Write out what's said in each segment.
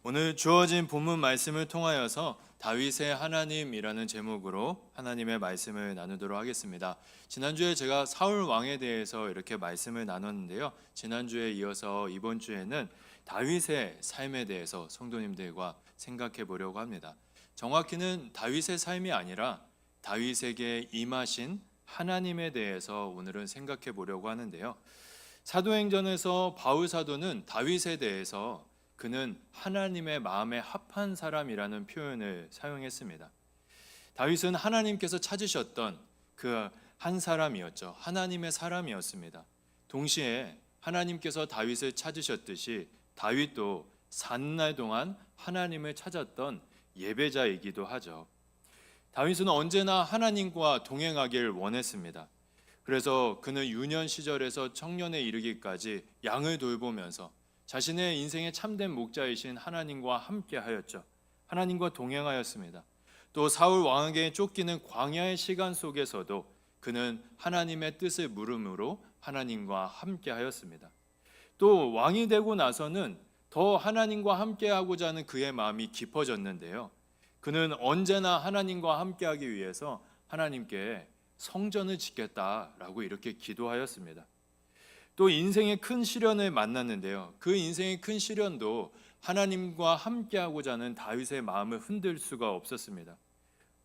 오늘 주어진 본문 말씀을 통하여서 다윗의 하나님이라는 제목으로 하나님의 말씀을 나누도록 하겠습니다. 지난주에 제가 사울 왕에 대해서 이렇게 말씀을 나눴는데요. 지난주에 이어서 이번 주에는 다윗의 삶에 대해서 성도님들과 생각해 보려고 합니다. 정확히는 다윗의 삶이 아니라 다윗에게 임하신 하나님에 대해서 오늘은 생각해 보려고 하는데요. 사도행전에서 바울 사도는 다윗에 대해서 그는 하나님의 마음에 합한 사람이라는 표현을 사용했습니다. 다윗은 하나님께서 찾으셨던 그 한 사람이었죠. 하나님의 사람이었습니다. 동시에 하나님께서 다윗을 찾으셨듯이 다윗도 산날 동안 하나님을 찾았던 예배자이기도 하죠. 다윗은 언제나 하나님과 동행하길 원했습니다. 그래서 그는 유년 시절에서 청년에 이르기까지 양을 돌보면서 자신의 인생의 참된 목자이신 하나님과 함께 하였죠. 하나님과 동행하였습니다. 또 사울 왕에게 쫓기는 광야의 시간 속에서도 그는 하나님의 뜻을 물음으로 하나님과 함께 하였습니다. 또 왕이 되고 나서는 더 하나님과 함께 하고자 하는 그의 마음이 깊어졌는데요. 그는 언제나 하나님과 함께 하기 위해서 하나님께 성전을 짓겠다라고 이렇게 기도하였습니다. 또 인생의 큰 시련을 만났는데요. 그 인생의 큰 시련도 하나님과 함께하고자 하는 다윗의 마음을 흔들 수가 없었습니다.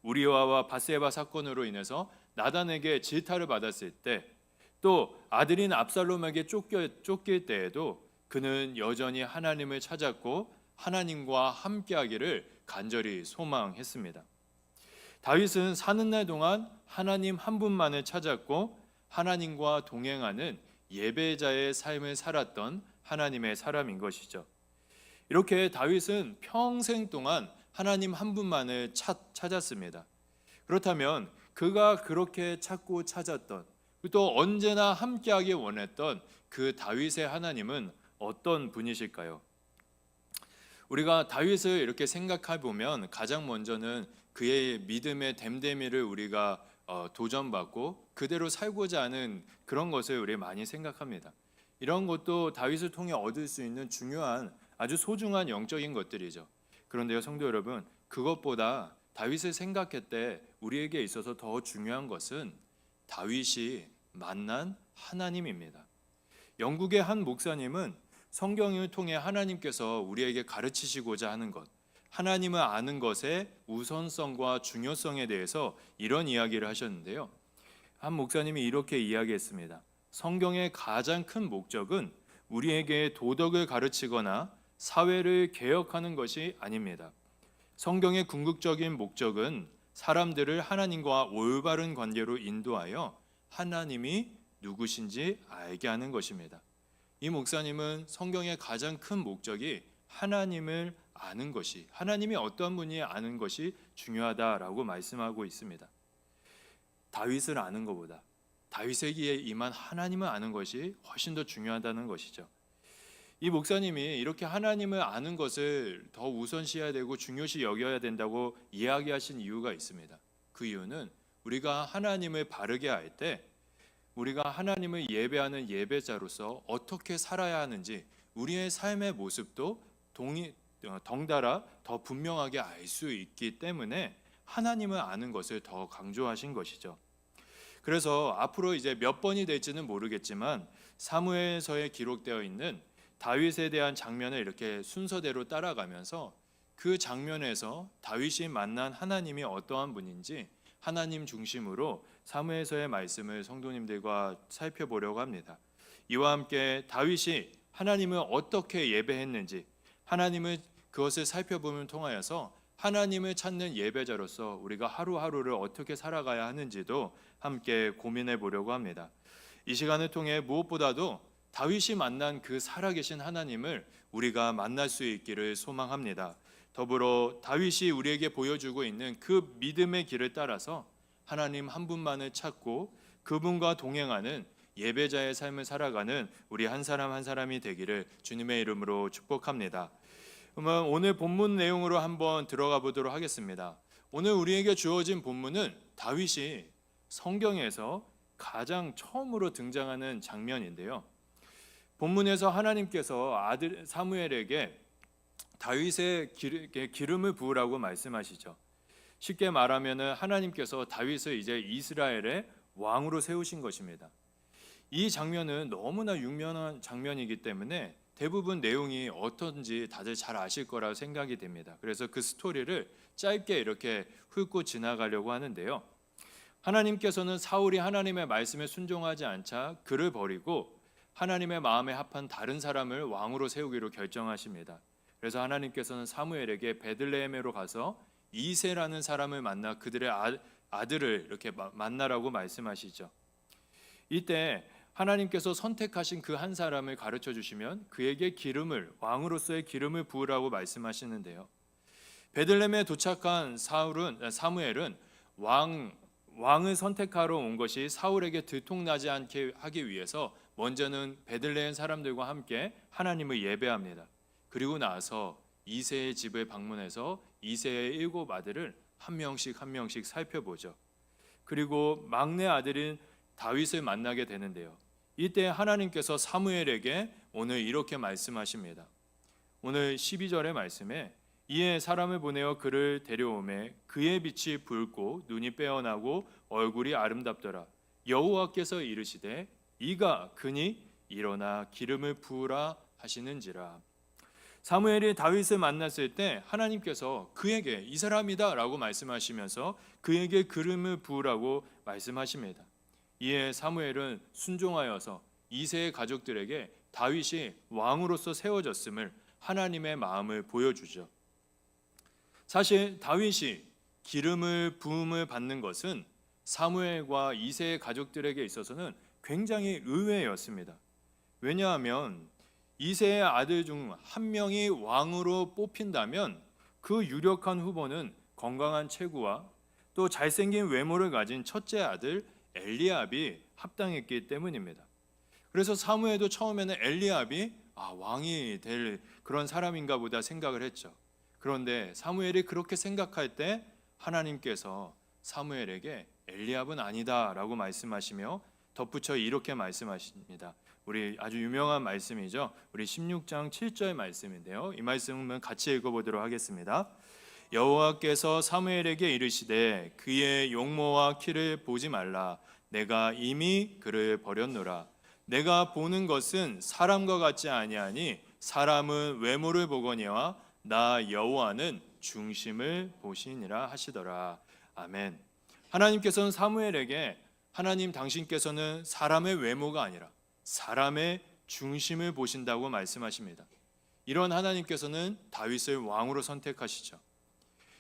우리아와 밧세바 사건으로 인해서 나단에게 질타를 받았을 때, 또 아들인 압살롬에게 쫓길 때에도 그는 여전히 하나님을 찾았고 하나님과 함께하기를 간절히 소망했습니다. 다윗은 사는 날 동안 하나님 한 분만을 찾았고 하나님과 동행하는 예배자의 삶을 살았던 하나님의 사람인 것이죠. 이렇게 다윗은 평생 동안 하나님 한 분만을 찾았습니다. 그렇다면 그가 그렇게 찾고 찾았던, 또 언제나 함께하기 원했던 그 다윗의 하나님은 어떤 분이실까요? 우리가 다윗을 이렇게 생각해 보면 가장 먼저는 그의 믿음의 됨됨이를 우리가 도전받고 그대로 살고자 하는 그런 것을 우리 많이 생각합니다. 이런 것도 다윗을 통해 얻을 수 있는 중요한 아주 소중한 영적인 것들이죠. 그런데요, 성도 여러분, 그것보다 다윗을 생각할 때 우리에게 있어서 더 중요한 것은 다윗이 만난 하나님입니다. 영국의 한 목사님은 성경을 통해 하나님께서 우리에게 가르치시고자 하는 것, 하나님을 아는 것의 우선성과 중요성에 대해서 이런 이야기를 하셨는데요. 한 목사님이 이렇게 이야기했습니다. 성경의 가장 큰 목적은 우리에게 도덕을 가르치거나 사회를 개혁하는 것이 아닙니다. 성경의 궁극적인 목적은 사람들을 하나님과 올바른 관계로 인도하여 하나님이 누구신지 알게 하는 것입니다. 이 목사님은 성경의 가장 큰 목적이 하나님을 아는 것이, 하나님이 어떤 분이 아는 것이 중요하다라고 말씀하고 있습니다. 다윗을 아는 것보다 다윗에게 임한 하나님을 아는 것이 훨씬 더 중요하다는 것이죠. 이 목사님이 이렇게 하나님을 아는 것을 더 우선시해야 되고 중요시 여겨야 된다고 이야기하신 이유가 있습니다. 그 이유는 우리가 하나님을 바르게 할 때 우리가 하나님을 예배하는 예배자로서 어떻게 살아야 하는지 우리의 삶의 모습도 덩달아 더 분명하게 알 수 있기 때문에 하나님을 아는 것을 더 강조하신 것이죠. 그래서 앞으로 이제 몇 번이 될지는 모르겠지만 사무엘서에 기록되어 있는 다윗에 대한 장면을 이렇게 순서대로 따라가면서 그 장면에서 다윗이 만난 하나님이 어떠한 분인지 하나님 중심으로 사무엘서의 말씀을 성도님들과 살펴보려고 합니다. 이와 함께 다윗이 하나님을 어떻게 예배했는지 하나님을 그것을 살펴보면 통하여서 하나님을 찾는 예배자로서 우리가 하루하루를 어떻게 살아가야 하는지도 함께 고민해 보려고 합니다. 이 시간을 통해 무엇보다도 다윗이 만난 그 살아계신 하나님을 우리가 만날 수 있기를 소망합니다. 더불어 다윗이 우리에게 보여주고 있는 그 믿음의 길을 따라서 하나님 한 분만을 찾고 그분과 동행하는 예배자의 삶을 살아가는 우리 한 사람 한 사람이 되기를 주님의 이름으로 축복합니다. 그러면 오늘 본문 내용으로 한번 들어가 보도록 하겠습니다. 오늘 우리에게 주어진 본문은 다윗이 성경에서 가장 처음으로 등장하는 장면인데요. 본문에서 하나님께서 아들 사무엘에게 다윗의 기름을 부으라고 말씀하시죠. 쉽게 말하면은 하나님께서 다윗을 이제 이스라엘의 왕으로 세우신 것입니다. 이 장면은 너무나 유명한 장면이기 때문에 대부분 내용이 어떤지 다들 잘 아실 거라 생각이 됩니다. 그래서 그 스토리를 짧게 이렇게 훑고 지나가려고 하는데요. 하나님께서는 사울이 하나님의 말씀에 순종하지 않자 그를 버리고 하나님의 마음에 합한 다른 사람을 왕으로 세우기로 결정하십니다. 그래서 하나님께서는 사무엘에게 베들레헴으로 가서 이새라는 사람을 만나 그들의 아들을 이렇게 만나라고 말씀하시죠. 이때 하나님께서 선택하신 그 한 사람을 가르쳐 주시면 그에게 왕으로서의 기름을 부으라고 말씀하시는데요. 베들레헴에 도착한 사무엘은 왕을 선택하러 온 것이 사울에게 들통나지 않게 하기 위해서 먼저는 베들레헴 사람들과 함께 하나님을 예배합니다. 그리고 나서 이새의 집을 방문해서 이새의 7 아들을 한 명씩 살펴보죠. 그리고 막내 아들인 다윗을 만나게 되는데요. 이때 하나님께서 사무엘에게 오늘 이렇게 말씀하십니다. 오늘 12절의 말씀에 이에 사람을 보내어 그를 데려오매 그의 빛이 붉고 눈이 빼어나고 얼굴이 아름답더라. 여호와께서 이르시되 이가 그니 일어나 기름을 부으라 하시는지라. 사무엘이 다윗을 만났을 때 하나님께서 그에게 이 사람이다 라고 말씀하시면서 그에게 기름을 부으라고 말씀하십니다. 이에 사무엘은 순종하여서 이새의 가족들에게 다윗이 왕으로서 세워졌음을 하나님의 마음을 보여주죠. 사실 다윗이 기름을 부음을 받는 것은 사무엘과 이새의 가족들에게 있어서는 굉장히 의외였습니다. 왜냐하면 이새의 아들 중 한 명이 왕으로 뽑힌다면 그 유력한 후보는 건강한 체구와 또 잘생긴 외모를 가진 첫째 아들 엘리압이 합당했기 때문입니다. 그래서 사무엘도 처음에는 엘리압이 왕이 될 그런 사람인가 보다 생각을 했죠. 그런데 사무엘이 그렇게 생각할 때 하나님께서 사무엘에게 엘리압은 아니다라고 말씀하시며 덧붙여 이렇게 말씀하십니다. 우리 아주 유명한 말씀이죠. 우리 16장 7절 말씀인데요. 이 말씀은 같이 읽어보도록 하겠습니다. 여호와께서 사무엘에게 이르시되 그의 용모와 키를 보지 말라. 내가 이미 그를 버렸노라. 내가 보는 것은 사람과 같지 아니하니 사람은 외모를 보거니와 나 여호와는 중심을 보시니라 하시더라. 아멘. 하나님께서는 사무엘에게 하나님 당신께서는 사람의 외모가 아니라 사람의 중심을 보신다고 말씀하십니다. 이런 하나님께서는 다윗을 왕으로 선택하시죠.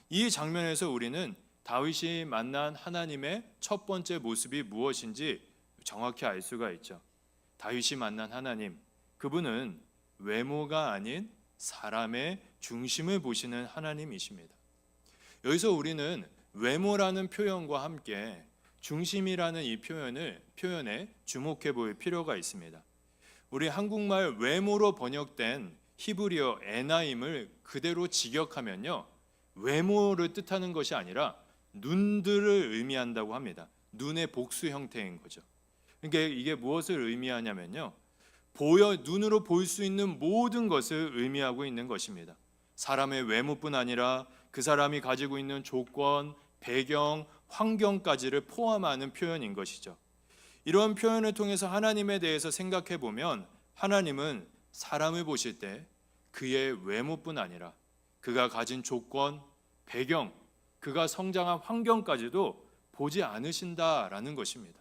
이 장면에서 우리는 다윗이 만난 하나님의 첫 번째 모습이 무엇인지 정확히 알 수가 있죠. 다윗이 만난 하나님, 그분은 외모가 아닌 사람의 중심을 보시는 하나님이십니다. 여기서 우리는 외모라는 표현과 함께 중심이라는 이 표현에 주목해 볼 필요가 있습니다. 우리 한국말 외모로 번역된 히브리어 에나임을 그대로 직역하면요, 외모를 뜻하는 것이 아니라 눈들을 의미한다고 합니다. 눈의 복수 형태인 거죠. 그러니까 이게 무엇을 의미하냐면요, 눈으로 볼 수 있는 모든 것을 의미하고 있는 것입니다. 사람의 외모뿐 아니라 그 사람이 가지고 있는 조건, 배경, 환경까지를 포함하는 표현인 것이죠. 이런 표현을 통해서 하나님에 대해서 생각해 보면 하나님은 사람을 보실 때 그의 외모뿐 아니라 그가 가진 조건, 배경, 그가 성장한 환경까지도 보지 않으신다라는 것입니다.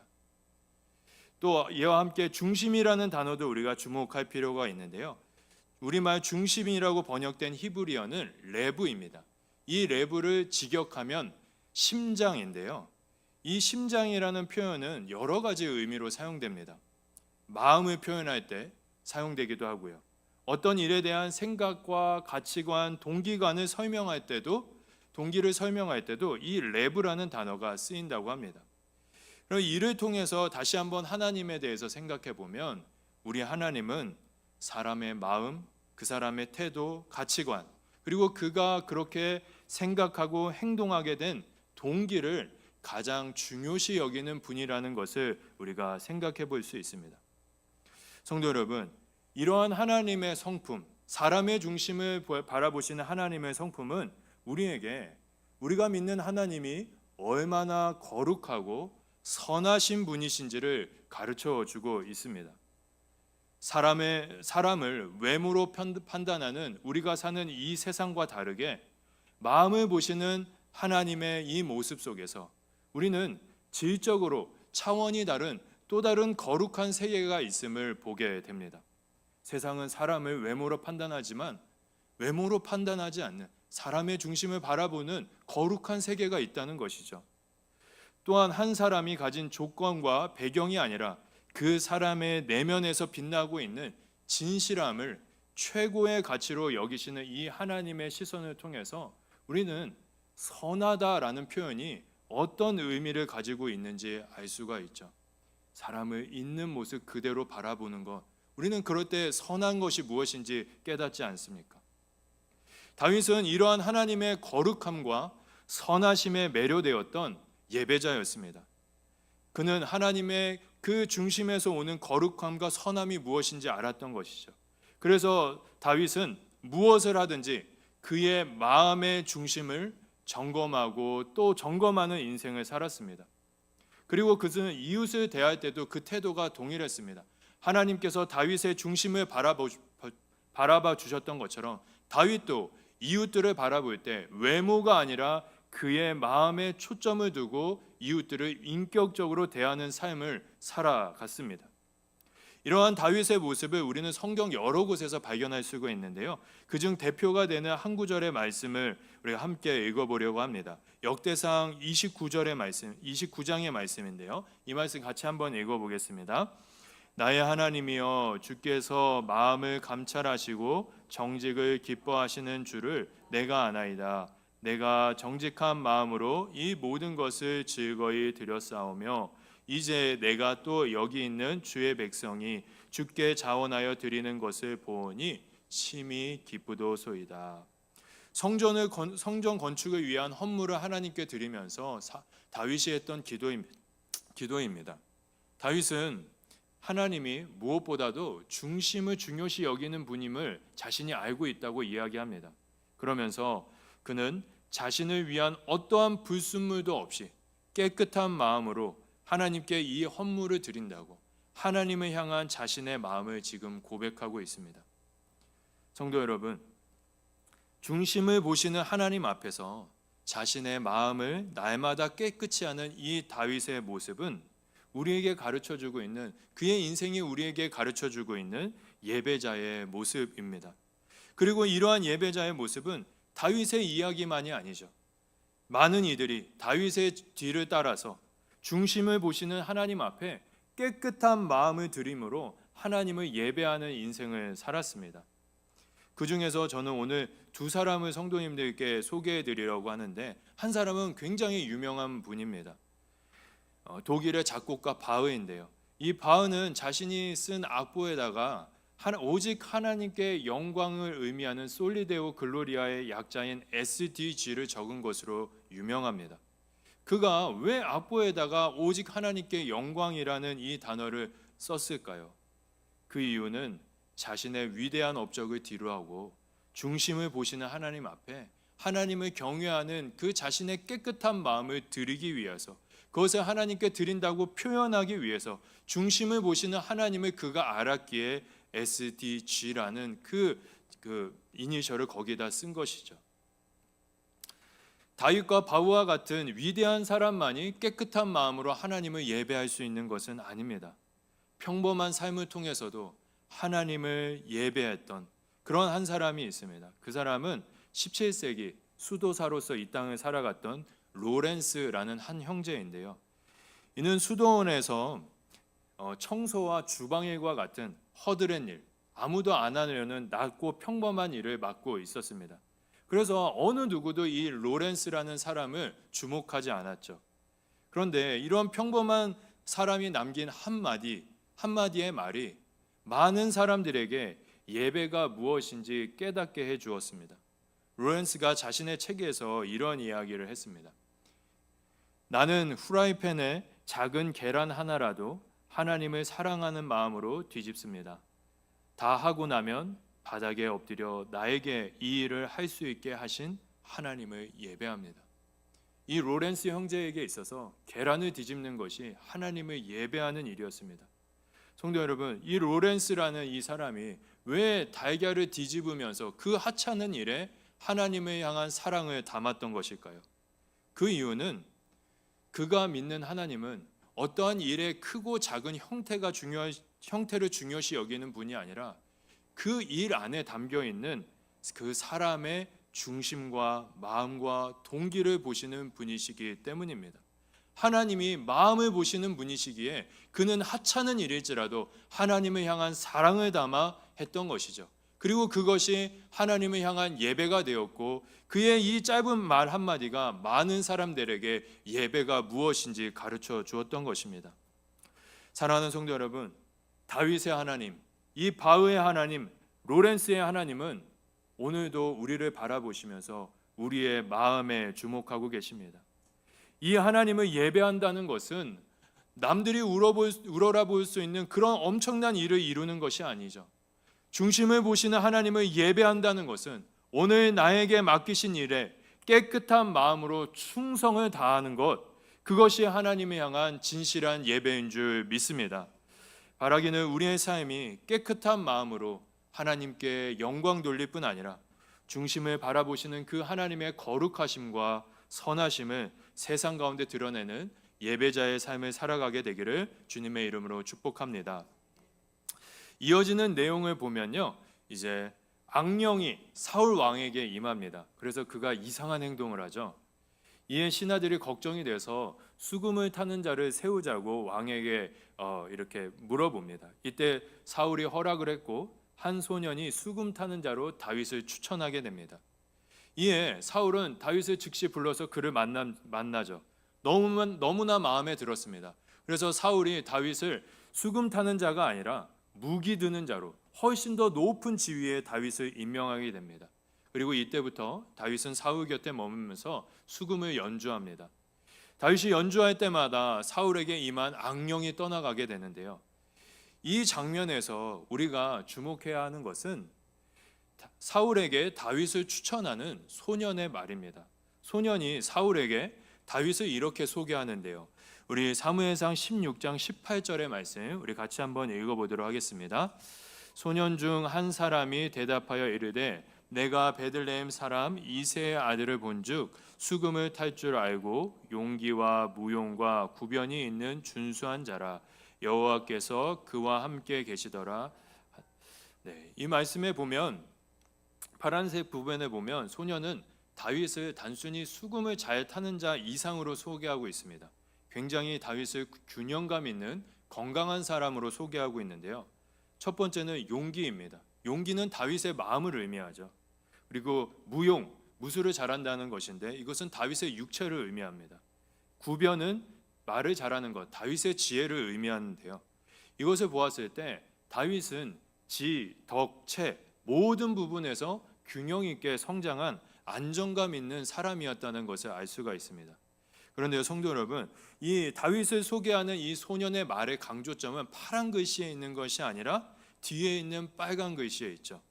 또 이와 함께 중심이라는 단어도 우리가 주목할 필요가 있는데요. 우리말 중심이라고 번역된 히브리어는 레브입니다. 이 레브를 직역하면 심장인데요. 이 심장이라는 표현은 여러 가지 의미로 사용됩니다. 마음을 표현할 때 사용되기도 하고요. 어떤 일에 대한 생각과 가치관, 동기를 설명할 때도 이 레브라는 단어가 쓰인다고 합니다. 그럼 이를 통해서 다시 한번 하나님에 대해서 생각해 보면 우리 하나님은 사람의 마음, 그 사람의 태도, 가치관, 그리고 그가 그렇게 생각하고 행동하게 된 동기를 가장 중요시 여기는 분이라는 것을 우리가 생각해 볼 수 있습니다. 성도 여러분, 이러한 하나님의 성품, 사람의 중심을 바라보시는 하나님의 성품은 우리가 믿는 하나님이 얼마나 거룩하고 선하신 분이신지를 가르쳐 주고 있습니다. 사람을 외모로 판단하는 우리가 사는 이 세상과 다르게 마음을 보시는 하나님의 이 모습 속에서 우리는 질적으로 차원이 다른 또 다른 거룩한 세계가 있음을 보게 됩니다. 세상은 사람을 외모로 판단하지만 외모로 판단하지 않는 사람의 중심을 바라보는 거룩한 세계가 있다는 것이죠. 또한 한 사람이 가진 조건과 배경이 아니라 그 사람의 내면에서 빛나고 있는 진실함을 최고의 가치로 여기시는 이 하나님의 시선을 통해서 우리는 선하다라는 표현이 어떤 의미를 가지고 있는지 알 수가 있죠. 사람을 있는 모습 그대로 바라보는 것, 우리는 그럴 때 선한 것이 무엇인지 깨닫지 않습니까? 다윗은 이러한 하나님의 거룩함과 선하심에 매료되었던 예배자였습니다. 그는 하나님의 그 중심에서 오는 거룩함과 선함이 무엇인지 알았던 것이죠. 그래서 다윗은 무엇을 하든지 그의 마음의 중심을 점검하고 또 점검하는 인생을 살았습니다. 그리고 그는 이웃을 대할 때도 그 태도가 동일했습니다. 하나님께서 다윗의 중심을 바라봐 주셨던 것처럼 다윗도 이웃들을 바라볼 때 외모가 아니라 그의 마음에 초점을 두고 이웃들을 인격적으로 대하는 삶을 살아갔습니다. 이러한 다윗의 모습을 우리는 성경 여러 곳에서 발견할 수가 있는데요. 그중 대표가 되는 한 구절의 말씀을 우리가 함께 읽어보려고 합니다. 역대상 29절의 말씀, 29장의 말씀인데요. 이 말씀 같이 한번 읽어보겠습니다. 나의 하나님이여, 주께서 마음을 감찰하시고 정직을 기뻐하시는 줄을 내가 아나이다. 내가 정직한 마음으로 이 모든 것을 즐거이 드렸사오며 이제 내가 또 여기 있는 주의 백성이 주께 자원하여 드리는 것을 보니 심히 기쁘도소이다. 성전 건축을 위한 헌물을 하나님께 드리면서 다윗이 했던 기도입니다. 다윗은 하나님이 무엇보다도 중심을 중요시 여기는 분임을 자신이 알고 있다고 이야기합니다. 그러면서 그는 자신을 위한 어떠한 불순물도 없이 깨끗한 마음으로 하나님께 이 헌물을 드린다고 하나님을 향한 자신의 마음을 지금 고백하고 있습니다. 성도 여러분, 중심을 보시는 하나님 앞에서 자신의 마음을 날마다 깨끗이 하는 이 다윗의 모습은 우리에게 가르쳐주고 있는, 그의 인생이 우리에게 가르쳐주고 있는 예배자의 모습입니다. 그리고 이러한 예배자의 모습은 다윗의 이야기만이 아니죠. 많은 이들이 다윗의 뒤를 따라서 중심을 보시는 하나님 앞에 깨끗한 마음을 들임으로 하나님을 예배하는 인생을 살았습니다. 그 중에서 저는 오늘 두 사람을 성도님들께 소개해 드리려고 하는데, 한 사람은 굉장히 유명한 분입니다. 독일의 작곡가 바흐인데요. 이 바흐는 자신이 쓴 악보에다가 오직 하나님께 영광을 의미하는 솔리데오 글로리아의 약자인 SDG를 적은 것으로 유명합니다. 그가 왜 악보에다가 오직 하나님께 영광이라는 이 단어를 썼을까요? 그 이유는 자신의 위대한 업적을 뒤로하고 중심을 보시는 하나님 앞에 하나님을 경외하는 그 자신의 깨끗한 마음을 드리기 위해서, 그것을 하나님께 드린다고 표현하기 위해서 중심을 보시는 하나님을 그가 알았기에 SDG라는 그 이니셜을 거기다 쓴 것이죠. 다윗과 바울과 같은 위대한 사람만이 깨끗한 마음으로 하나님을 예배할 수 있는 것은 아닙니다. 평범한 삶을 통해서도 하나님을 예배했던 그런 한 사람이 있습니다. 그 사람은 17세기 수도사로서 이 땅을 살아갔던 로렌스라는 한 형제인데요. 이는 수도원에서 청소와 주방일과 같은 허드렛 일, 아무도 안 하려는 낮고 평범한 일을 맡고 있었습니다. 그래서 어느 누구도 이 로렌스라는 사람을 주목하지 않았죠. 그런데 이런 평범한 사람이 남긴 한마디의 말이 많은 사람들에게 예배가 무엇인지 깨닫게 해 주었습니다. 로렌스가 자신의 책에서 이런 이야기를 했습니다. 나는 후라이팬에 작은 계란 하나라도 하나님을 사랑하는 마음으로 뒤집습니다. 다 하고 나면 바닥에 엎드려 나에게 이 일을 할 수 있게 하신 하나님을 예배합니다. 이 로렌스 형제에게 있어서 계란을 뒤집는 것이 하나님을 예배하는 일이었습니다. 성도 여러분, 이 로렌스라는 이 사람이 왜 달걀을 뒤집으면서 그 하찮은 일에 하나님을 향한 사랑을 담았던 것일까요? 그 이유는 그가 믿는 하나님은 어떠한 일의 크고 작은 형태를 중요시 여기는 분이 아니라 그 일 안에 담겨 있는 그 사람의 중심과 마음과 동기를 보시는 분이시기 때문입니다. 하나님이 마음을 보시는 분이시기에 그는 하찮은 일일지라도 하나님을 향한 사랑을 담아 했던 것이죠. 그리고 그것이 하나님을 향한 예배가 되었고 그의 이 짧은 말 한마디가 많은 사람들에게 예배가 무엇인지 가르쳐 주었던 것입니다. 사랑하는 성도 여러분, 다윗의 하나님, 이 바흐의 하나님, 로렌스의 하나님은 오늘도 우리를 바라보시면서 우리의 마음에 주목하고 계십니다. 이 하나님을 예배한다는 것은 남들이 우러라 볼 수 있는 그런 엄청난 일을 이루는 것이 아니죠. 중심을 보시는 하나님을 예배한다는 것은 오늘 나에게 맡기신 일에 깨끗한 마음으로 충성을 다하는 것, 그것이 하나님을 향한 진실한 예배인 줄 믿습니다. 바라기는 우리의 삶이 깨끗한 마음으로 하나님께 영광 돌릴 뿐 아니라 중심을 바라보시는 그 하나님의 거룩하심과 선하심을 세상 가운데 드러내는 예배자의 삶을 살아가게 되기를 주님의 이름으로 축복합니다. 이어지는 내용을 보면요, 이제 악령이 사울 왕에게 임합니다. 그래서 그가 이상한 행동을 하죠. 이에 신하들이 걱정이 돼서 수금을 타는 자를 세우자고 왕에게 이렇게 물어봅니다. 이때 사울이 허락을 했고 한 소년이 수금 타는 자로 다윗을 추천하게 됩니다. 이에 사울은 다윗을 즉시 불러서 그를 만나죠. 너무나 마음에 들었습니다. 그래서 사울이 다윗을 수금 타는 자가 아니라 무기 드는 자로 훨씬 더 높은 지위에 다윗을 임명하게 됩니다. 그리고 이때부터 다윗은 사울 곁에 머물면서 수금을 연주합니다. 다윗이 연주할 때마다 사울에게 임한 악령이 떠나가게 되는데요. 이 장면에서 우리가 주목해야 하는 것은 사울에게 다윗을 추천하는 소년의 말입니다. 소년이 사울에게 다윗을 이렇게 소개하는데요. 우리 사무엘상 16장 18절의 말씀 우리 같이 한번 읽어보도록 하겠습니다. 소년 중 한 사람이 대답하여 이르되 내가 베들레헴 사람 이새의 아들을 본즉 수금을 탈 줄 알고 용기와 무용과 구변이 있는 준수한 자라 여호와께서 그와 함께 계시더라. 네, 이 말씀에 보면 파란색 부분에 보면 소년은 다윗을 단순히 수금을 잘 타는 자 이상으로 소개하고 있습니다. 굉장히 다윗을 균형감 있는 건강한 사람으로 소개하고 있는데요. 첫 번째는 용기입니다. 용기는 다윗의 마음을 의미하죠. 그리고 무용, 무술을 잘한다는 것인데 이것은 다윗의 육체를 의미합니다. 구변은 말을 잘하는 것, 다윗의 지혜를 의미하는데요. 이것을 보았을 때 다윗은 지, 덕, 체 모든 부분에서 균형 있게 성장한 안정감 있는 사람이었다는 것을 알 수가 있습니다. 그런데요, 성도 여러분, 이 다윗을 소개하는 이 소년의 말의 강조점은 파란 글씨에 있는 것이 아니라 뒤에 있는 빨간 글씨에 있죠.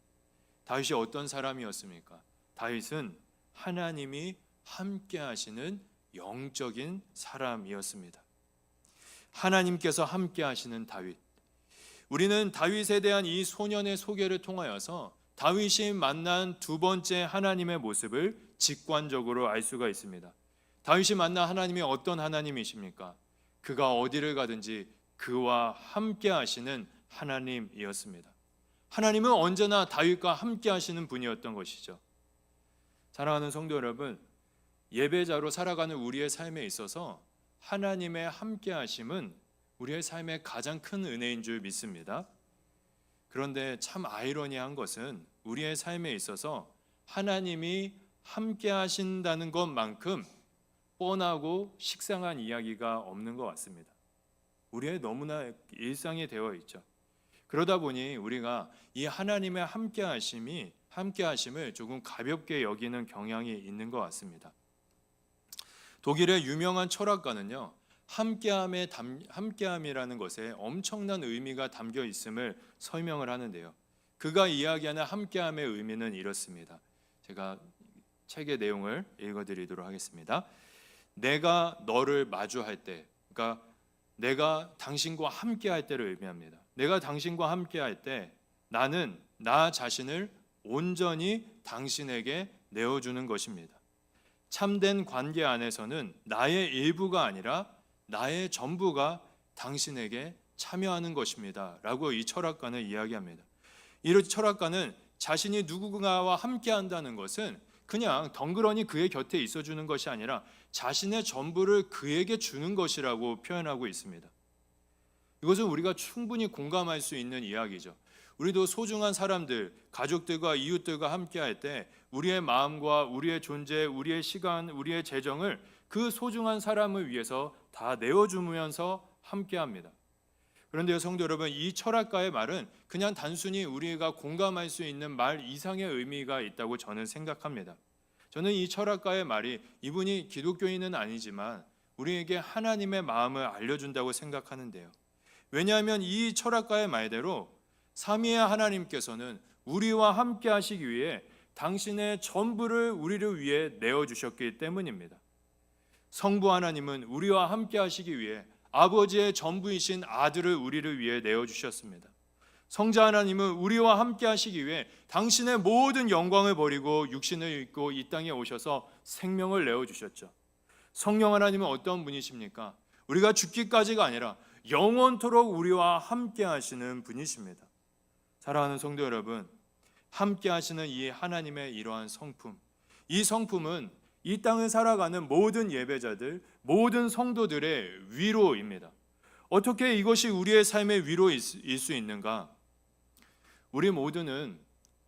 다윗이 어떤 사람이었습니까? 다윗은 하나님이 함께 하시는 영적인 사람이었습니다. 하나님께서 함께 하시는 다윗. 우리는 다윗에 대한 이 소년의 소개를 통하여서 다윗이 만난 두 번째 하나님의 모습을 직관적으로 알 수가 있습니다. 다윗이 만난 하나님이 어떤 하나님이십니까? 그가 어디를 가든지 그와 함께 하시는 하나님이었습니다. 하나님은 언제나 다윗과 함께 하시는 분이었던 것이죠. 사랑하는 성도 여러분, 예배자로 살아가는 우리의 삶에 있어서 하나님의 함께 하심은 우리의 삶의 가장 큰 은혜인 줄 믿습니다. 그런데 참 아이러니한 것은 우리의 삶에 있어서 하나님이 함께 하신다는 것만큼 뻔하고 식상한 이야기가 없는 것 같습니다. 우리의 너무나 일상이 되어 있죠. 그러다 보니 우리가 이 하나님의 함께 하심을 조금 가볍게 여기는 경향이 있는 것 같습니다. 독일의 유명한 철학가는요, 함께함이라는 것에 엄청난 의미가 담겨 있음을 설명을 하는데요. 그가 이야기하는 함께함의 의미는 이렇습니다. 제가 책의 내용을 읽어드리도록 하겠습니다. 내가 너를 마주할 때, 그러니까 내가 당신과 함께할 때를 의미합니다. 내가 당신과 함께할 때 나는 나 자신을 온전히 당신에게 내어주는 것입니다. 참된 관계 안에서는 나의 일부가 아니라 나의 전부가 당신에게 참여하는 것입니다 라고 이 철학가는 이야기합니다. 이 철학가는 자신이 누군가와 함께 한다는 것은 그냥 덩그러니 그의 곁에 있어주는 것이 아니라 자신의 전부를 그에게 주는 것이라고 표현하고 있습니다. 이것은 우리가 충분히 공감할 수 있는 이야기죠. 우리도 소중한 사람들, 가족들과 이웃들과 함께할 때 우리의 마음과 우리의 존재, 우리의 시간, 우리의 재정을 그 소중한 사람을 위해서 다 내어주면서 함께합니다. 그런데요, 성도 여러분, 이 철학가의 말은 그냥 단순히 우리가 공감할 수 있는 말 이상의 의미가 있다고 저는 생각합니다. 저는 이 철학가의 말이 이분이 기독교인은 아니지만 우리에게 하나님의 마음을 알려준다고 생각하는데요. 왜냐하면 이 철학가의 말대로 삼위의 하나님께서는 우리와 함께 하시기 위해 당신의 전부를 우리를 위해 내어주셨기 때문입니다. 성부 하나님은 우리와 함께 하시기 위해 아버지의 전부이신 아들을 우리를 위해 내어주셨습니다. 성자 하나님은 우리와 함께 하시기 위해 당신의 모든 영광을 버리고 육신을 입고 이 땅에 오셔서 생명을 내어주셨죠. 성령 하나님은 어떤 분이십니까? 우리가 죽기까지가 아니라 영원토록 우리와 함께 하시는 분이십니다. 사랑하는 성도 여러분, 함께 하시는 이 하나님의 이러한 성품, 이 성품은 이 땅을 살아가는 모든 예배자들, 모든 성도들의 위로입니다. 어떻게 이것이 우리의 삶의 위로일 수 있는가? 우리 모두는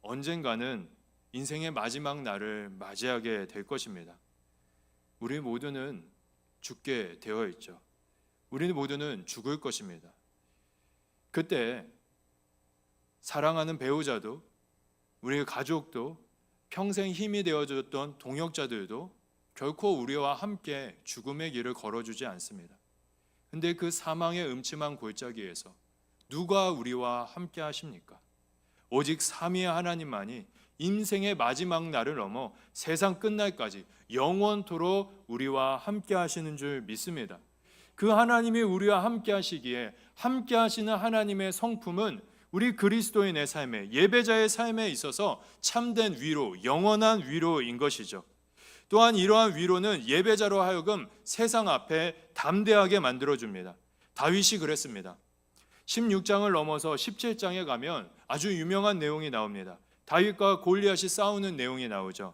언젠가는 인생의 마지막 날을 맞이하게 될 것입니다. 우리 모두는 죽게 되어 있죠. 우리 모두는 죽을 것입니다. 그때 사랑하는 배우자도, 우리의 가족도, 평생 힘이 되어줬던 동역자들도 결코 우리와 함께 죽음의 길을 걸어주지 않습니다. 근데 그 사망의 음침한 골짜기에서 누가 우리와 함께 하십니까? 오직 삼위의 하나님만이 인생의 마지막 날을 넘어 세상 끝날까지 영원토록 우리와 함께 하시는 줄 믿습니다. 그 하나님이 우리와 함께 하시기에 함께 하시는 하나님의 성품은 우리 그리스도인의 삶에, 예배자의 삶에 있어서 참된 위로, 영원한 위로인 것이죠. 또한 이러한 위로는 예배자로 하여금 세상 앞에 담대하게 만들어줍니다. 다윗이 그랬습니다. 16장을 넘어서 17장에 가면 아주 유명한 내용이 나옵니다. 다윗과 골리앗이 싸우는 내용이 나오죠.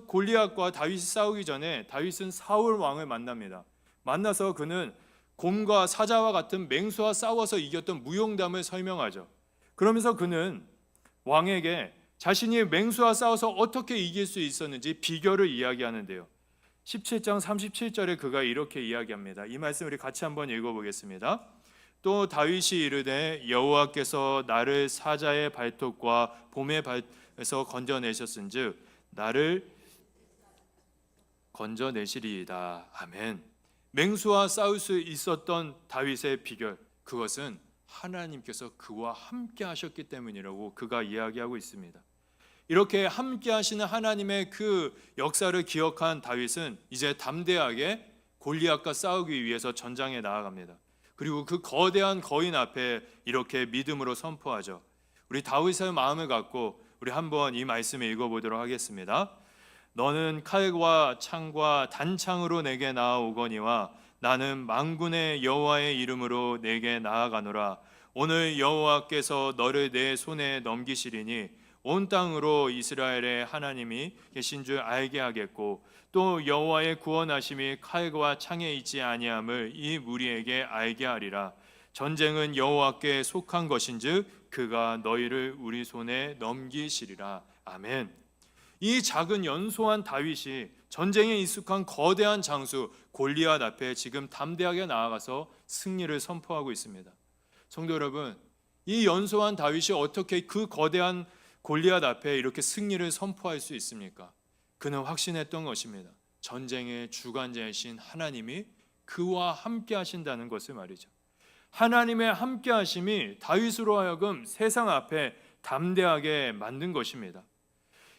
골리앗과 다윗이 싸우기 전에 다윗은 사울 왕을 만납니다. 만나서 그는 곰과 사자와 같은 맹수와 싸워서 이겼던 무용담을 설명하죠. 그러면서 그는 왕에게 자신이 맹수와 싸워서 어떻게 이길 수 있었는지 비결을 이야기하는데요. 17장 37절에 그가 이렇게 이야기합니다. 이 말씀 우리 같이 한번 읽어보겠습니다. 또 다윗이 이르되 여호와께서 나를 사자의 발톱과 봄의 발에서 건져내셨은즉 나를 건져내시리이다. 아멘. 맹수와 싸울 수 있었던 다윗의 비결, 그것은 하나님께서 그와 함께 하셨기 때문이라고 그가 이야기하고 있습니다. 이렇게 함께 하시는 하나님의 그 역사를 기억한 다윗은 이제 담대하게 골리앗과 싸우기 위해서 전장에 나아갑니다. 그리고 그 거대한 거인 앞에 이렇게 믿음으로 선포하죠. 우리 다윗의 마음을 갖고 우리 한번 이 말씀을 읽어보도록 하겠습니다. 너는 칼과 창과 단창으로 내게 나아오거니와 나는 만군의 여호와의 이름으로 내게 나아가노라. 오늘 여호와께서 너를 내 손에 넘기시리니 온 땅으로 이스라엘의 하나님이 계신 줄 알게 하겠고 또 여호와의 구원하심이 칼과 창에 있지 아니함을 이 무리에게 알게 하리라. 전쟁은 여호와께 속한 것인즉 그가 너희를 우리 손에 넘기시리라. 아멘. 이 작은 연소한 다윗이 전쟁에 익숙한 거대한 장수 골리앗 앞에 지금 담대하게 나아가서 승리를 선포하고 있습니다. 성도 여러분, 이 연소한 다윗이 어떻게 그 거대한 골리앗 앞에 이렇게 승리를 선포할 수 있습니까? 그는 확신했던 것입니다. 전쟁의 주관자이신 하나님이 그와 함께 하신다는 것을 말이죠. 하나님의 함께하심이 다윗으로 하여금 세상 앞에 담대하게 만든 것입니다.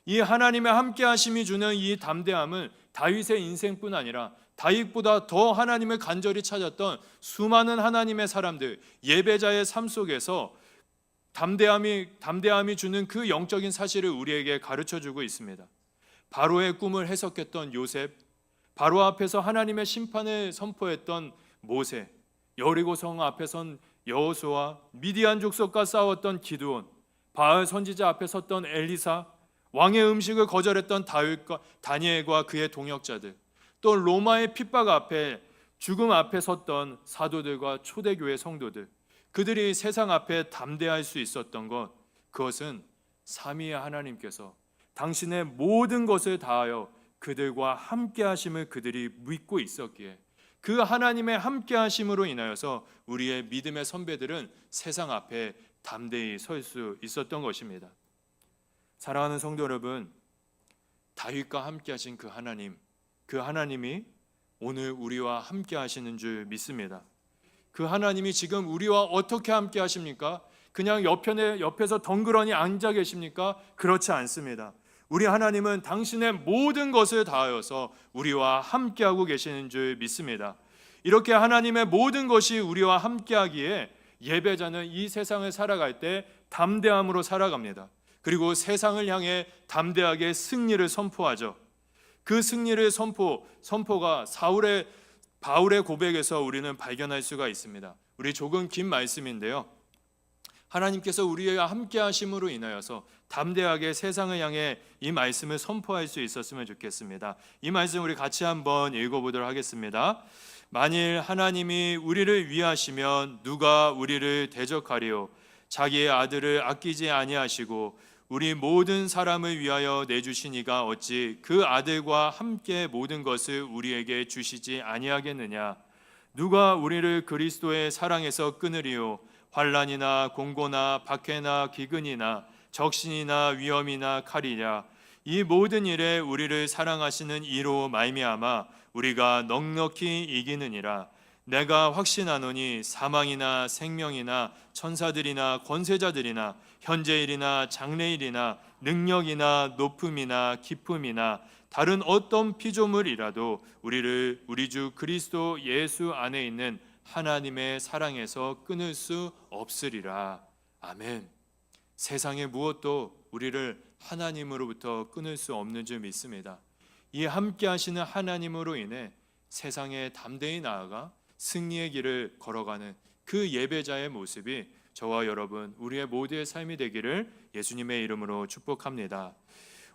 이 하나님의 함께하심이 주는 이 담대함은 다윗의 인생뿐 아니라 다윗보다 더 하나님을 간절히 찾았던 수많은 하나님의 사람들, 예배자의 삶 속에서 담대함이 주는 그 영적인 사실을 우리에게 가르쳐주고 있습니다. 바로의 꿈을 해석했던 요셉, 바로 앞에서 하나님의 심판을 선포했던 모세, 여리고성 앞에 선 여호수아, 미디안 족속과 싸웠던 기드온, 바알 선지자 앞에 섰던 엘리사, 왕의 음식을 거절했던 다윗과 다니엘과 그의 동역자들, 또 로마의 핍박 앞에 죽음 앞에 섰던 사도들과 초대교회 성도들, 그들이 세상 앞에 담대할 수 있었던 것, 그것은 삼위의 하나님께서 당신의 모든 것을 다하여 그들과 함께 하심을 그들이 믿고 있었기에, 그 하나님의 함께 하심으로 인하여서 우리의 믿음의 선배들은 세상 앞에 담대히 설 수 있었던 것입니다. 사랑하는 성도 여러분, 다윗과 함께 하신 그 하나님이 오늘 우리와 함께 하시는 줄 믿습니다. 그 하나님이 지금 우리와 어떻게 함께 하십니까? 그냥 옆에서 덩그러니 앉아 계십니까? 그렇지 않습니다. 우리 하나님은 당신의 모든 것을 다하여서 우리와 함께하고 계시는 줄 믿습니다. 이렇게 하나님의 모든 것이 우리와 함께하기에 예배자는 이 세상을 살아갈 때 담대함으로 살아갑니다. 그리고 세상을 향해 담대하게 승리를 선포하죠. 그 승리를 선포가 바울의 고백에서 우리는 발견할 수가 있습니다. 우리 조금 긴 말씀인데요, 하나님께서 우리와 함께 하심으로 인하여서 담대하게 세상을 향해 이 말씀을 선포할 수 있었으면 좋겠습니다. 이 말씀 우리 같이 한번 읽어보도록 하겠습니다. 만일 하나님이 우리를 위하시면 누가 우리를 대적하리요? 자기의 아들을 아끼지 아니하시고 우리 모든 사람을 위하여 내주신 이가 어찌 그 아들과 함께 모든 것을 우리에게 주시지 아니하겠느냐? 누가 우리를 그리스도의 사랑에서 끊으리요? 환난이나 공고나 박해나 기근이나 적신이나 위험이나 칼이냐? 이 모든 일에 우리를 사랑하시는 이로 말미암아 우리가 넉넉히 이기느니라. 내가 확신하노니 사망이나 생명이나 천사들이나 권세자들이나 현재일이나 장래일이나 능력이나 높음이나 깊음이나 다른 어떤 피조물이라도 우리를 우리 주 그리스도 예수 안에 있는 하나님의 사랑에서 끊을 수 없으리라. 아멘. 세상의 무엇도 우리를 하나님으로부터 끊을 수 없는 줄 믿습니다. 이 함께 하시는 하나님으로 인해 세상에 담대히 나아가 승리의 길을 걸어가는 그 예배자의 모습이 저와 여러분, 우리의 모두의 삶이 되기를 예수님의 이름으로 축복합니다.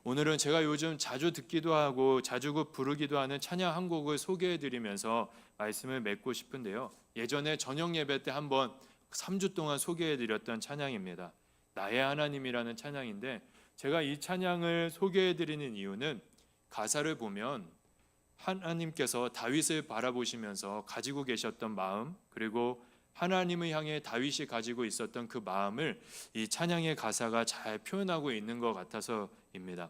오늘은 제가 요즘 자주 듣기도 하고 자주 부르기도 하는 찬양 한 곡을 소개해드리면서 말씀을 맺고 싶은데요, 예전에 저녁 예배 때 한번 3주 동안 소개해드렸던 찬양입니다. 나의 하나님이라는 찬양인데, 제가 이 찬양을 소개해드리는 이유는 가사를 보면 하나님께서 다윗을 바라보시면서 가지고 계셨던 마음, 그리고 하나님을 향해 다윗이 가지고 있었던 그 마음을 이 찬양의 가사가 잘 표현하고 있는 것 같아서입니다.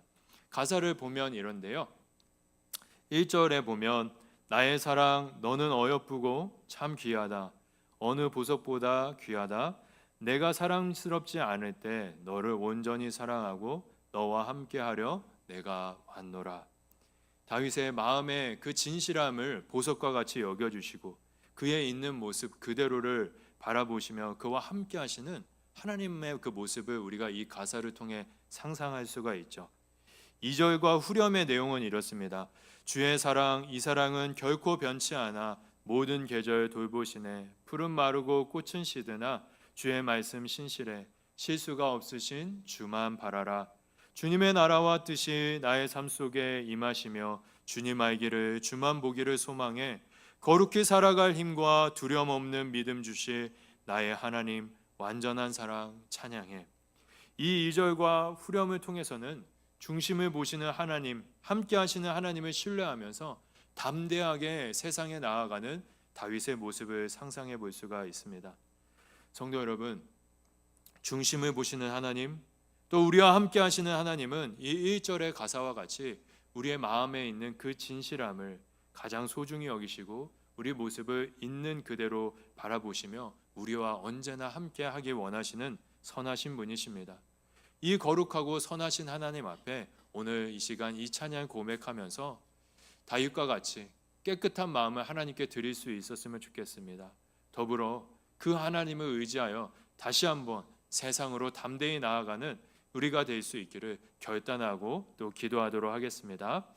가사를 보면 이런데요, 1절에 보면 나의 사랑 너는 어여쁘고 참 귀하다. 어느 보석보다 귀하다. 내가 사랑스럽지 않을 때 너를 온전히 사랑하고 너와 함께하려 내가 왔노라. 다윗의 마음의 그 진실함을 보석과 같이 여겨주시고 그의 있는 모습 그대로를 바라보시며 그와 함께 하시는 하나님의 그 모습을 우리가 이 가사를 통해 상상할 수가 있죠. 2절과 후렴의 내용은 이렇습니다. 주의 사랑, 이 사랑은 결코 변치 않아. 모든 계절 돌보시네. 푸른 마르고 꽃은 시드나 주의 말씀 신실해. 실수가 없으신 주만 바라라. 주님의 나라와 뜻이 나의 삶 속에 임하시며 주님 알기를 주만 보기를 소망해 거룩히 살아갈 힘과 두려움 없는 믿음 주실 나의 하나님 완전한 사랑 찬양해. 이 2절과 후렴을 통해서는 중심을 보시는 하나님, 함께 하시는 하나님을 신뢰하면서 담대하게 세상에 나아가는 다윗의 모습을 상상해 볼 수가 있습니다. 성도 여러분, 중심을 보시는 하나님, 또 우리와 함께 하시는 하나님은 이 1절의 가사와 같이 우리의 마음에 있는 그 진실함을 가장 소중히 여기시고 우리 모습을 있는 그대로 바라보시며 우리와 언제나 함께 하기 원하시는 선하신 분이십니다. 이 거룩하고 선하신 하나님 앞에 오늘 이 시간 이 찬양 고백하면서 다윗과 같이 깨끗한 마음을 하나님께 드릴 수 있었으면 좋겠습니다. 더불어 그 하나님을 의지하여 다시 한번 세상으로 담대히 나아가는 우리가 될 수 있기를 결단하고 또 기도하도록 하겠습니다.